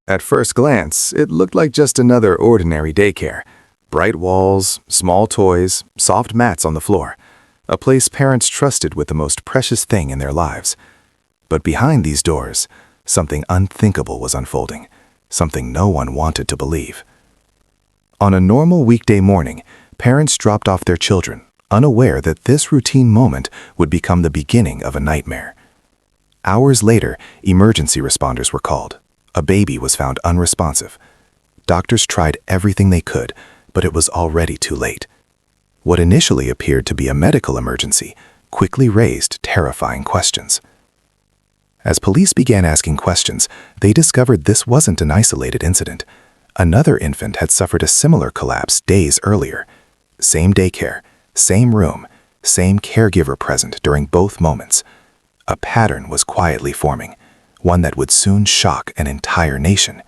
At first glance, it looked like just another ordinary daycare. Bright walls, small toys, soft mats on the floor. A place parents trusted with the most precious thing in their lives. But behind these doors, something unthinkable was unfolding, something no one wanted to believe. On a normal weekday morning, parents dropped off their children, unaware that this routine moment would become the beginning of a nightmare. Hours later, emergency responders were called. A baby was found unresponsive. Doctors tried everything they could, but it was already too late. What initially appeared to be a medical emergency quickly raised terrifying questions. As police began asking questions, they discovered this wasn't an isolated incident. Another infant had suffered a similar collapse days earlier. Same daycare, same room, same caregiver present during both moments. A pattern was quietly forming, one that would soon shock an entire nation.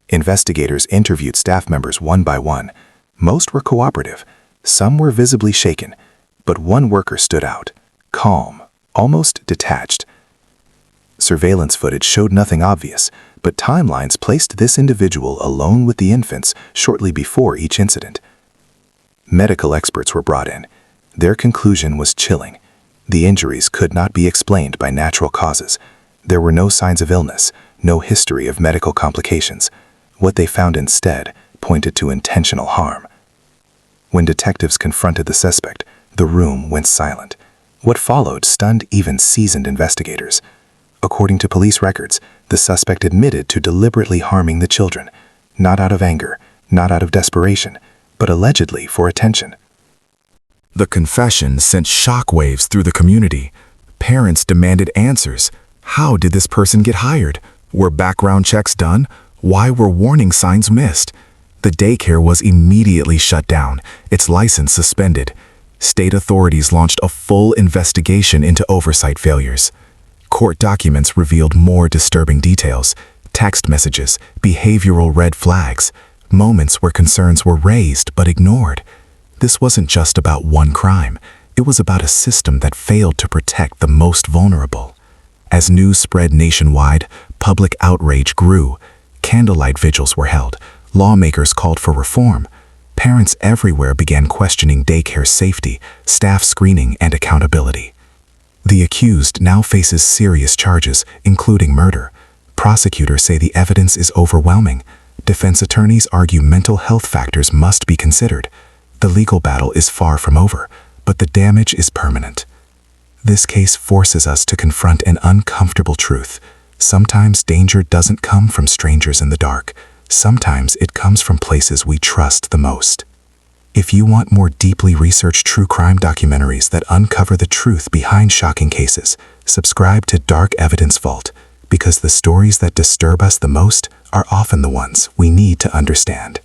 Investigators interviewed staff members one by one. Most were cooperative, some were visibly shaken, but one worker stood out, calm, almost detached. Surveillance footage showed nothing obvious, but timelines placed this individual alone with the infants shortly before each incident. Medical experts were brought in. Their conclusion was chilling. The injuries could not be explained by natural causes. There were no signs of illness, no history of medical complications. What they found instead pointed to intentional harm. When detectives confronted the suspect, the room went silent. What followed stunned even seasoned investigators. According to police records, the suspect admitted to deliberately harming the children, not out of anger, not out of desperation, but allegedly for attention. The confession sent shockwaves through the community. Parents demanded answers. How did this person get hired? Were background checks done? Why were warning signs missed? The daycare was immediately shut down, its license suspended. State authorities launched a full investigation into oversight failures. Court documents revealed more disturbing details: text messages, behavioral red flags, moments where concerns were raised but ignored. This wasn't just about one crime. It was about a system that failed to protect the most vulnerable. As news spread nationwide, public outrage grew. Candlelight vigils were held. Lawmakers called for reform. Parents everywhere began questioning daycare safety, staff screening, and accountability. The accused now faces serious charges, including murder. Prosecutors say the evidence is overwhelming. Defense attorneys argue mental health factors must be considered. The legal battle is far from over, but the damage is permanent. This case forces us to confront an uncomfortable truth. Sometimes danger doesn't come from strangers in the dark. Sometimes it comes from places we trust the most. If you want more deeply researched true crime documentaries that uncover the truth behind shocking cases, subscribe to Dark Evidence Vault, because the stories that disturb us the most are often the ones we need to understand.